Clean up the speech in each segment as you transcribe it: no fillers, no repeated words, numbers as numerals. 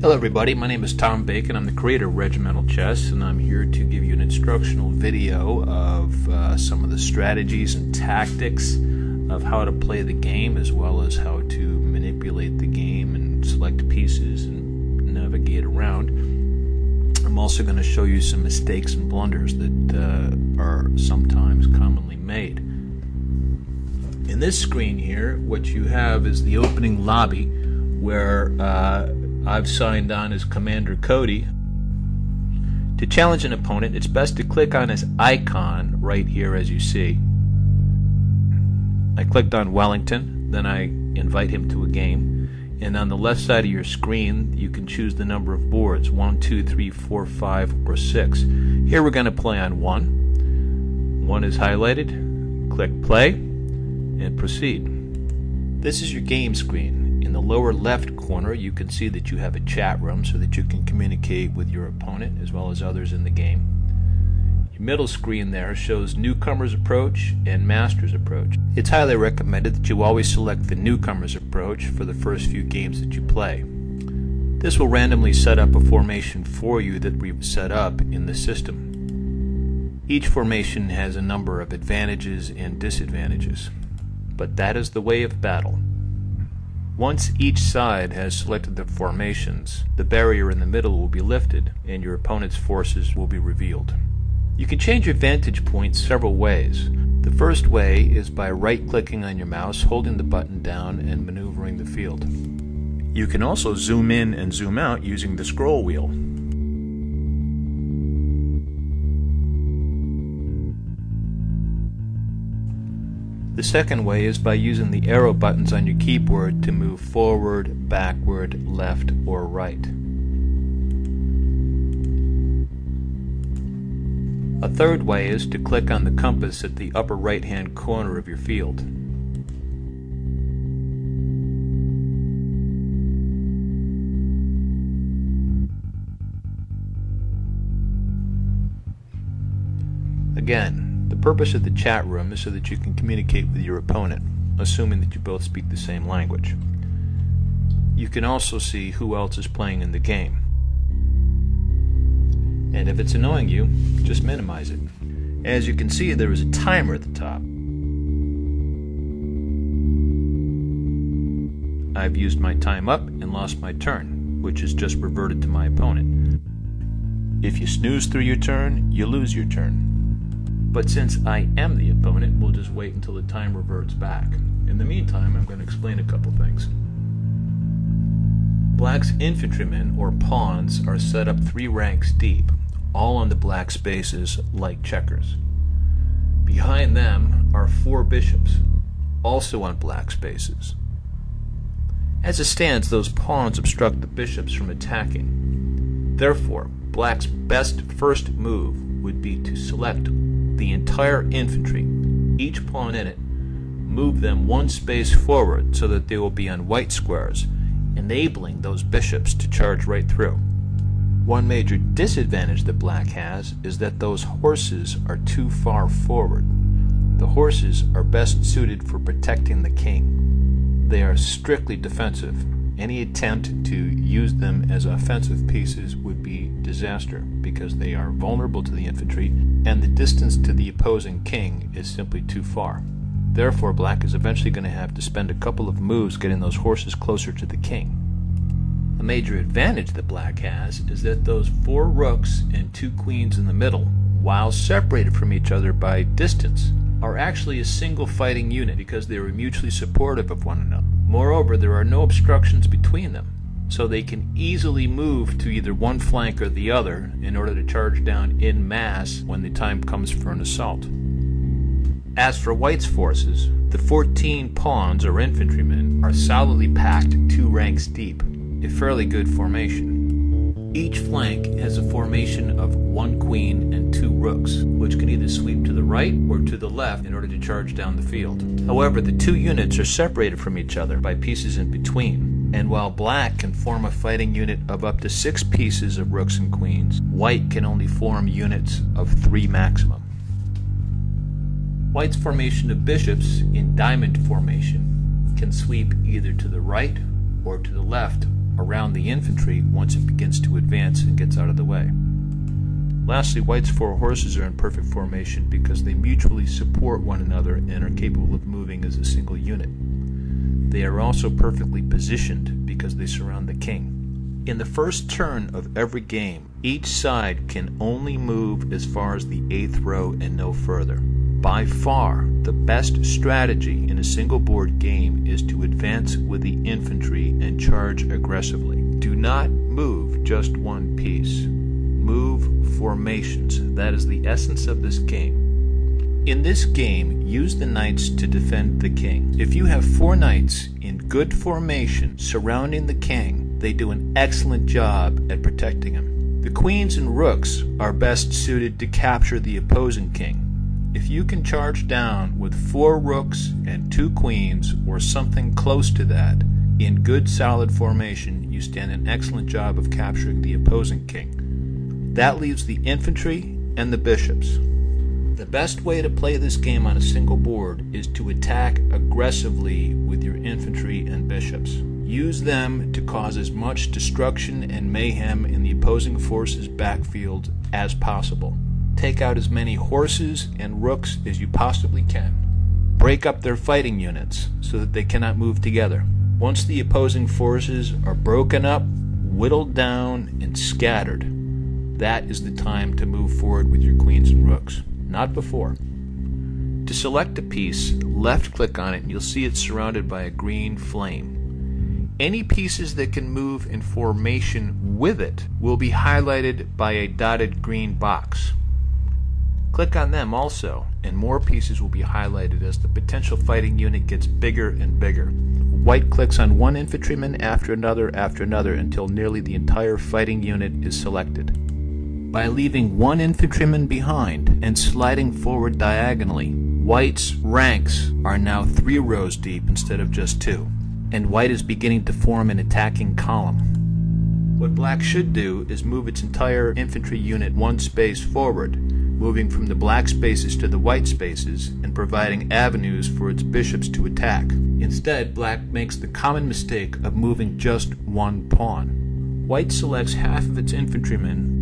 Hello everybody, my name is Tom Bacon. I'm the creator of Regimental Chess, and I'm here to give you an instructional video of some of the strategies and tactics of how to play the game, as well as how to manipulate the game and select pieces and navigate around. I'm also going to show you some mistakes and blunders that are sometimes commonly made. In this screen here, what you have is the opening lobby where I've signed on as Commander Cody. To challenge an opponent, it's best to click on his icon right here as you see. I clicked on Wellington, then I invite him to a game, and on the left side of your screen you can choose the number of boards, 1, 2, 3, 4, 5, or 6. Here we're going to play on 1. 1 is highlighted. Click play and proceed. This is your game screen. In the lower left corner you can see that you have a chat room so that you can communicate with your opponent as well as others in the game. Your middle screen there shows Newcomer's Approach and Master's Approach. It's highly recommended that you always select the Newcomer's Approach for the first few games that you play. This will randomly set up a formation for you that we've set up in the system. Each formation has a number of advantages and disadvantages, but that is the way of battle. Once each side has selected the formations, the barrier in the middle will be lifted and your opponent's forces will be revealed. You can change your vantage point several ways. The first way is by right-clicking on your mouse, holding the button down, and maneuvering the field. You can also zoom in and zoom out using the scroll wheel. The second way is by using the arrow buttons on your keyboard to move forward, backward, left, or right. A third way is to click on the compass at the upper right-hand corner of your field. Again, the purpose of the chat room is so that you can communicate with your opponent, assuming that you both speak the same language. You can also see who else is playing in the game. And if it's annoying you, just minimize it. As you can see, there is a timer at the top. I've used my time up and lost my turn, which is just reverted to my opponent. If you snooze through your turn, you lose your turn. But since I am the opponent, we'll just wait until the time reverts back. In the meantime, I'm going to explain a couple things. Black's infantrymen, or pawns, are set up 3 ranks deep, all on the black spaces like checkers. Behind them are 4 bishops, also on black spaces. As it stands, those pawns obstruct the bishops from attacking. Therefore, Black's best first move would be to select the entire infantry, each pawn in it, move them 1 space forward so that they will be on white squares, enabling those bishops to charge right through. One major disadvantage that Black has is that those horses are too far forward. The horses are best suited for protecting the king. They are strictly defensive. Any attempt to use them as offensive pieces would be disaster because they are vulnerable to the infantry and the distance to the opposing king is simply too far. Therefore, Black is eventually going to have to spend a couple of moves getting those horses closer to the king. A major advantage that Black has is that those 4 rooks and 2 queens in the middle, while separated from each other by distance, are actually a single fighting unit because they are mutually supportive of one another. Moreover, there are no obstructions between them, so they can easily move to either one flank or the other in order to charge down en masse when the time comes for an assault. As for White's forces, the 14 pawns or infantrymen are solidly packed 2 ranks deep, a fairly good formation. Each flank has a formation of 1 queen and 2 rooks, which can either sweep to the right or to the left in order to charge down the field. However, the 2 units are separated from each other by pieces in between, and while Black can form a fighting unit of up to 6 pieces of rooks and queens, White can only form units of 3 maximum. White's formation of bishops in diamond formation can sweep either to the right or to the left around the infantry once it begins to advance and gets out of the way. Lastly, White's 4 horses are in perfect formation because they mutually support one another and are capable of moving as a single unit. They are also perfectly positioned because they surround the king. In the first turn of every game, each side can only move as far as the 8th row and no further. By far, the best strategy in a single board game is to advance with the infantry and charge aggressively. Do not move just one piece. Move formations. That is the essence of this game. In this game, use the knights to defend the king. If you have 4 knights in good formation surrounding the king, they do an excellent job at protecting him. The queens and rooks are best suited to capture the opposing king. If you can charge down with 4 rooks and 2 queens or something close to that in good solid formation, you stand an excellent job of capturing the opposing king. That leaves the infantry and the bishops. The best way to play this game on a single board is to attack aggressively with your infantry and bishops. Use them to cause as much destruction and mayhem in the opposing force's backfield as possible. Take out as many horses and rooks as you possibly can. Break up their fighting units so that they cannot move together. Once the opposing forces are broken up, whittled down, and scattered, that is the time to move forward with your queens and rooks, not before. To select a piece, left-click on it and you'll see it's surrounded by a green flame. Any pieces that can move in formation with it will be highlighted by a dotted green box. Click on them also, and more pieces will be highlighted as the potential fighting unit gets bigger and bigger. White clicks on one infantryman after another until nearly the entire fighting unit is selected. By leaving one infantryman behind and sliding forward diagonally, White's ranks are now 3 rows deep instead of just 2. And White is beginning to form an attacking column. What Black should do is move its entire infantry unit 1 space forward, moving from the black spaces to the white spaces and providing avenues for its bishops to attack. Instead, Black makes the common mistake of moving just 1 pawn. White selects half of its infantrymen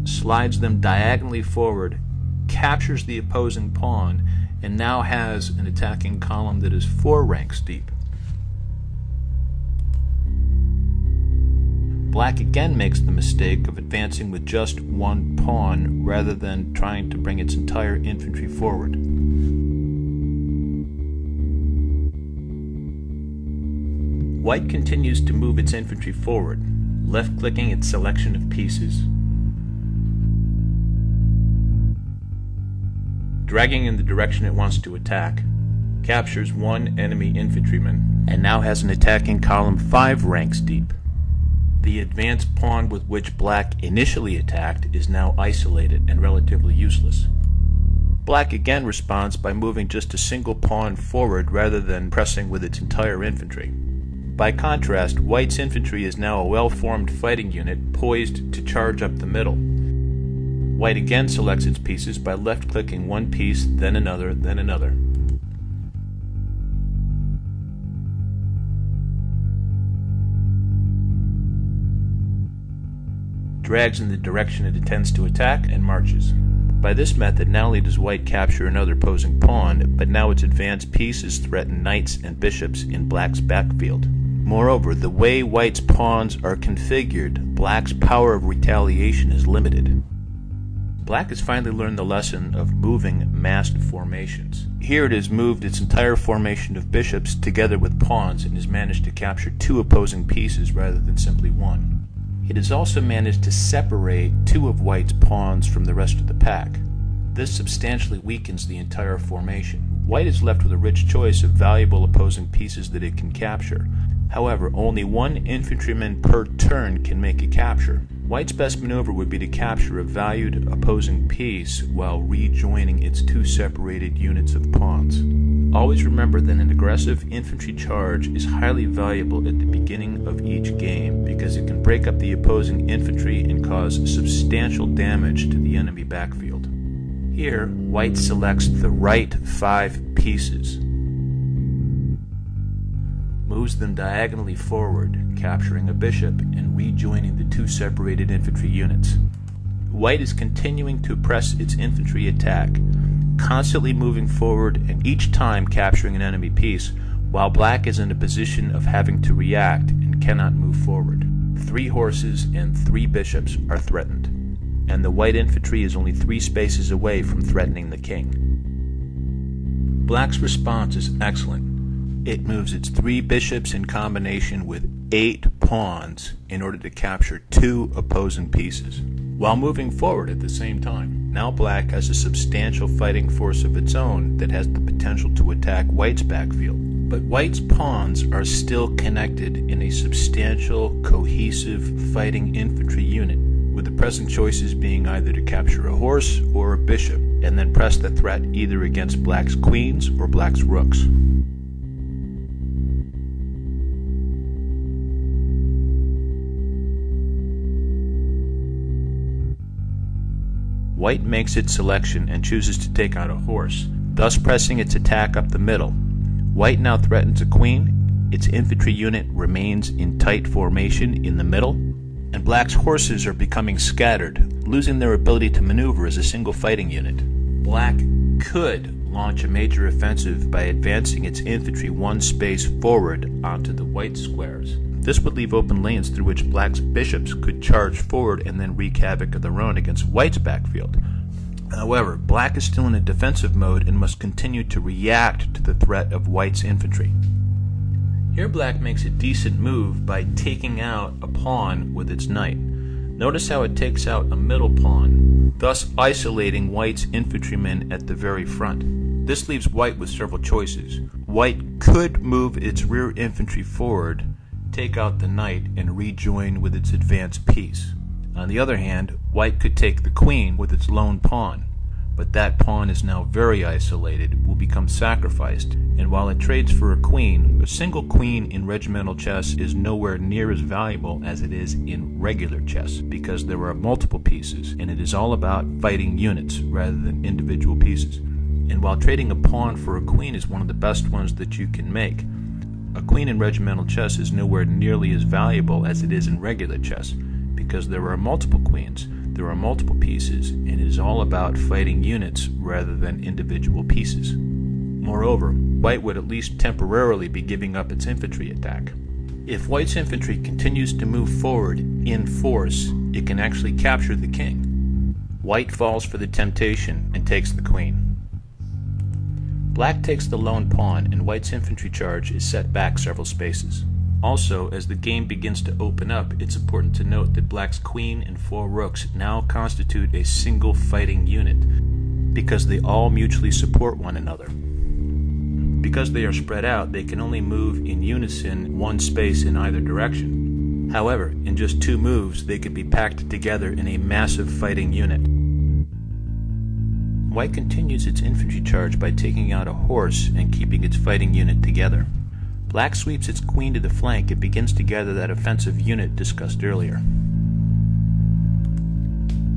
slides them diagonally forward, captures the opposing pawn, and now has an attacking column that is 4 ranks deep. Black again makes the mistake of advancing with just 1 pawn rather than trying to bring its entire infantry forward. White continues to move its infantry forward, left-clicking its selection of pieces, dragging in the direction it wants to attack, captures 1 enemy infantryman, and now has an attacking column 5 ranks deep. The advanced pawn with which Black initially attacked is now isolated and relatively useless. Black again responds by moving just a single pawn forward rather than pressing with its entire infantry. By contrast, White's infantry is now a well-formed fighting unit poised to charge up the middle. White again selects its pieces by left-clicking 1 piece, then another, then another. Drags in the direction it intends to attack, and marches. By this method, not only does White capture another opposing pawn, but now its advanced pieces threaten knights and bishops in Black's backfield. Moreover, the way White's pawns are configured, Black's power of retaliation is limited. Black has finally learned the lesson of moving massed formations. Here it has moved its entire formation of bishops together with pawns and has managed to capture 2 opposing pieces rather than simply 1. It has also managed to separate 2 of White's pawns from the rest of the pack. This substantially weakens the entire formation. White is left with a rich choice of valuable opposing pieces that it can capture. However, only 1 infantryman per turn can make a capture. White's best maneuver would be to capture a valued opposing piece while rejoining its 2 separated units of pawns. Always remember that an aggressive infantry charge is highly valuable at the beginning of each game because it can break up the opposing infantry and cause substantial damage to the enemy backfield. Here, white selects the right 5 pieces, moves them diagonally forward, capturing a bishop and rejoining the 2 separated infantry units. White is continuing to press its infantry attack, constantly moving forward and each time capturing an enemy piece, while black is in a position of having to react and cannot move forward. 3 horses and 3 bishops are threatened, and the white infantry is only 3 spaces away from threatening the king. Black's response is excellent. It moves its 3 bishops in combination with 8 pawns in order to capture 2 opposing pieces, while moving forward at the same time. Now black has a substantial fighting force of its own that has the potential to attack white's backfield. But white's pawns are still connected in a substantial, cohesive fighting infantry unit, with the present choices being either to capture a horse or a bishop, and then press the threat either against black's queens or black's rooks. White makes its selection and chooses to take out a horse, thus pressing its attack up the middle. White now threatens a queen, its infantry unit remains in tight formation in the middle, and black's horses are becoming scattered, losing their ability to maneuver as a single fighting unit. Black could launch a major offensive by advancing its infantry 1 space forward onto the white squares. This would leave open lanes through which black's bishops could charge forward and then wreak havoc of their own against white's backfield. However, black is still in a defensive mode and must continue to react to the threat of white's infantry. Here black makes a decent move by taking out a pawn with its knight. Notice how it takes out a middle pawn, thus isolating white's infantrymen at the very front. This leaves white with several choices. White could move its rear infantry forward, take out the knight, and rejoin with its advanced piece. On the other hand, white could take the queen with its lone pawn, but that pawn is now very isolated, will become sacrificed, and while it trades for a queen, a single queen in regimental chess is nowhere near as valuable as it is in regular chess, because there are multiple pieces, and it is all about fighting units rather than individual pieces. And while trading a pawn for a queen is one of the best ones that you can make, a queen in regimental chess is nowhere nearly as valuable as it is in regular chess, because there are multiple queens, there are multiple pieces, and it is all about fighting units rather than individual pieces. Moreover, white would at least temporarily be giving up its infantry attack. If white's infantry continues to move forward in force, it can actually capture the king. White falls for the temptation and takes the queen. Black takes the lone pawn, and white's infantry charge is set back several spaces. Also, as the game begins to open up, it's important to note that black's queen and 4 rooks now constitute a single fighting unit, because they all mutually support one another. Because they are spread out, they can only move in unison 1 space in either direction. However, in just 2 moves, they could be packed together in a massive fighting unit. White continues its infantry charge by taking out a horse and keeping its fighting unit together. Black sweeps its queen to the flank and begins to gather that offensive unit discussed earlier.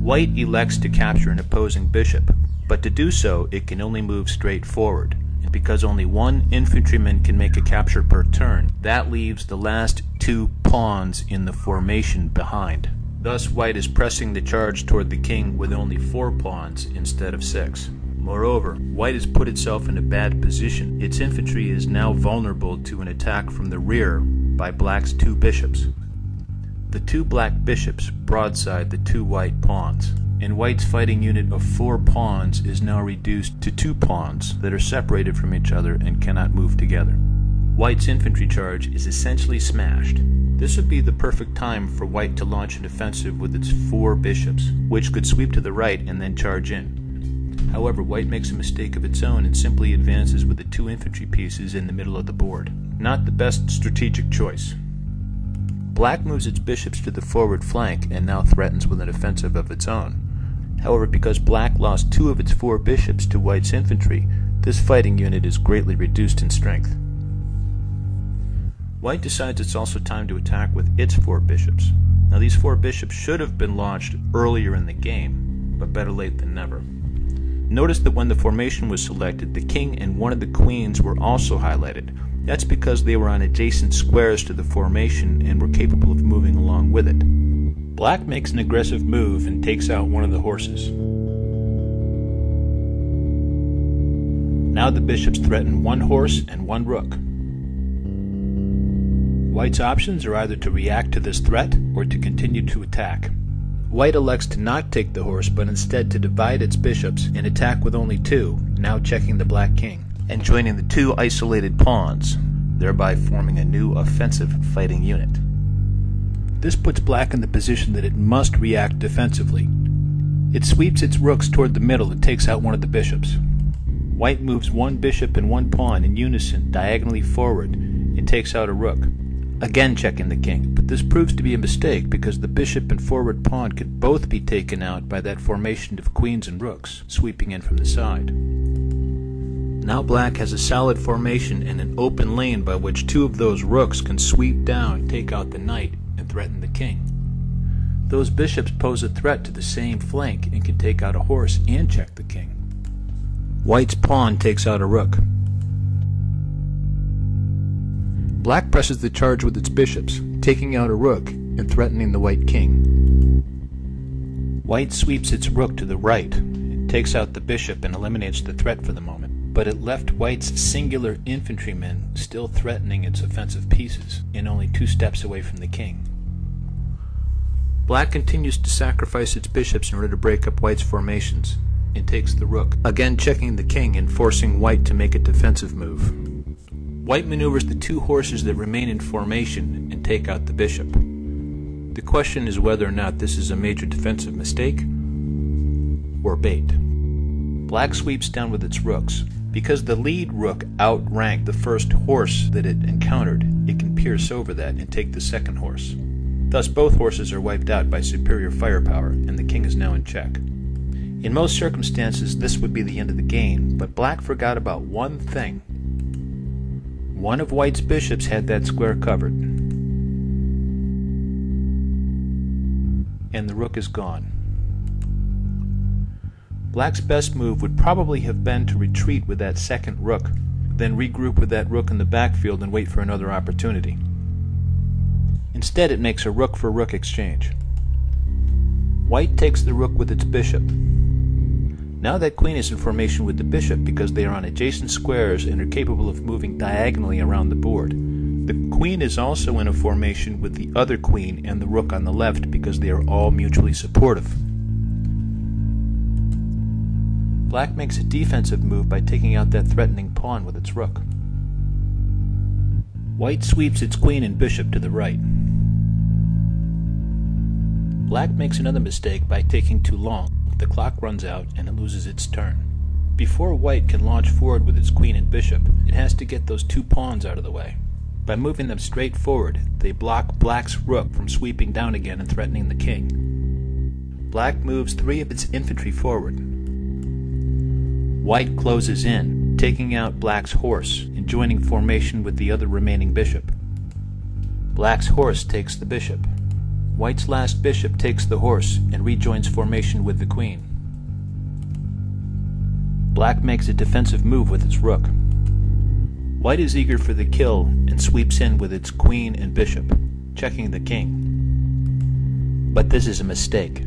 White elects to capture an opposing bishop, but to do so it can only move straight forward, and because only 1 infantryman can make a capture per turn, that leaves the last 2 pawns in the formation behind. Thus, white is pressing the charge toward the king with only 4 pawns instead of 6. Moreover, white has put itself in a bad position. Its infantry is now vulnerable to an attack from the rear by black's 2 bishops. The 2 black bishops broadside the 2 white pawns, and white's fighting unit of 4 pawns is now reduced to 2 pawns that are separated from each other and cannot move together. White's infantry charge is essentially smashed. This would be the perfect time for white to launch an offensive with its 4 bishops, which could sweep to the right and then charge in. However, white makes a mistake of its own and simply advances with the 2 infantry pieces in the middle of the board. Not the best strategic choice. Black moves its bishops to the forward flank and now threatens with an offensive of its own. However, because black lost 2 of its 4 bishops to white's infantry, this fighting unit is greatly reduced in strength. White decides it's also time to attack with its 4 bishops. Now these 4 bishops should have been launched earlier in the game, but better late than never. Notice that when the formation was selected, the king and one of the queens were also highlighted. That's because they were on adjacent squares to the formation and were capable of moving along with it. Black makes an aggressive move and takes out one of the horses. Now the bishops threaten one horse and one rook. White's options are either to react to this threat or to continue to attack. White elects to not take the horse, but instead to divide its bishops and attack with only two, now checking the black king, and joining the two isolated pawns, thereby forming a new offensive fighting unit. This puts black in the position that it must react defensively. It sweeps its rooks toward the middle and takes out one of the bishops. White moves one bishop and one pawn in unison diagonally forward and takes out a rook, again checking the king, but this proves to be a mistake because the bishop and forward pawn could both be taken out by that formation of queens and rooks sweeping in from the side. Now black has a solid formation and an open lane by which two of those rooks can sweep down, take out the knight, and threaten the king. Those bishops pose a threat to the same flank and can take out a horse and check the king. White's pawn takes out a rook. Black presses the charge with its bishops, taking out a rook and threatening the white king. White sweeps its rook to the right, and takes out the bishop and eliminates the threat for the moment, but it left White's singular infantrymen still threatening its offensive pieces, and only 2 steps away from the king. Black continues to sacrifice its bishops in order to break up White's formations, and takes the rook, again checking the king and forcing White to make a defensive move. White maneuvers the 2 horses that remain in formation and take out the bishop. The question is whether or not this is a major defensive mistake or bait. Black sweeps down with its rooks. Because the lead rook outranked the first horse that it encountered, it can pierce over that and take the second horse. Thus both horses are wiped out by superior firepower, and the king is now in check. In most circumstances, this would be the end of the game, but black forgot about one thing. One of White's bishops had that square covered, and the rook is gone. Black's best move would probably have been to retreat with that second rook, then regroup with that rook in the backfield and wait for another opportunity. Instead, it makes a rook for rook exchange. White takes the rook with its bishop. Now that queen is in formation with the bishop because they are on adjacent squares and are capable of moving diagonally around the board. The queen is also in a formation with the other queen and the rook on the left because they are all mutually supportive. Black makes a defensive move by taking out that threatening pawn with its rook. White sweeps its queen and bishop to the right. Black makes another mistake by taking too long. The clock runs out and it loses its turn. Before White can launch forward with its queen and bishop, it has to get those 2 pawns out of the way. By moving them straight forward, they block Black's rook from sweeping down again and threatening the king. Black moves 3 of its infantry forward. White closes in, taking out Black's horse and joining formation with the other remaining bishop. Black's horse takes the bishop. White's last bishop takes the horse and rejoins formation with the queen. Black makes a defensive move with its rook. White is eager for the kill and sweeps in with its queen and bishop, checking the king. But this is a mistake.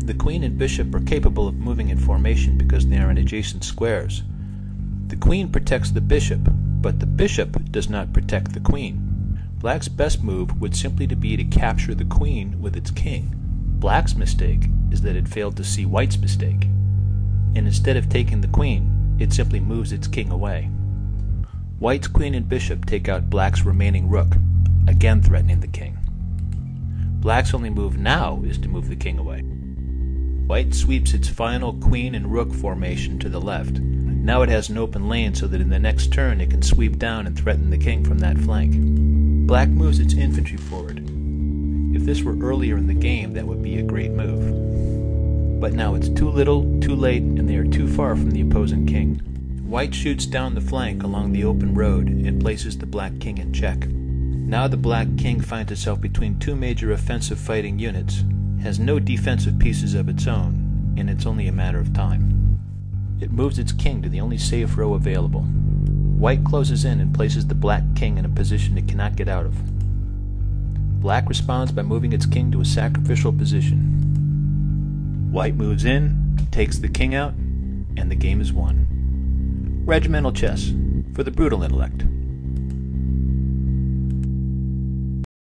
The queen and bishop are capable of moving in formation because they are in adjacent squares. The queen protects the bishop, but the bishop does not protect the queen. Black's best move would simply be to capture the queen with its king. Black's mistake is that it failed to see White's mistake, and instead of taking the queen, it simply moves its king away. White's queen and bishop take out Black's remaining rook, again threatening the king. Black's only move now is to move the king away. White sweeps its final queen and rook formation to the left. Now it has an open lane so that in the next turn it can sweep down and threaten the king from that flank. Black moves its infantry forward. If this were earlier in the game, that would be a great move. But now it's too little, too late, and they are too far from the opposing king. White shoots down the flank along the open road and places the black king in check. Now the black king finds itself between 2 major offensive fighting units, has no defensive pieces of its own, and it's only a matter of time. It moves its king to the only safe row available. White closes in and places the black king in a position it cannot get out of. Black responds by moving its king to a sacrificial position. White moves in, takes the king out, and the game is won. Regimental chess, for the brutal intellect.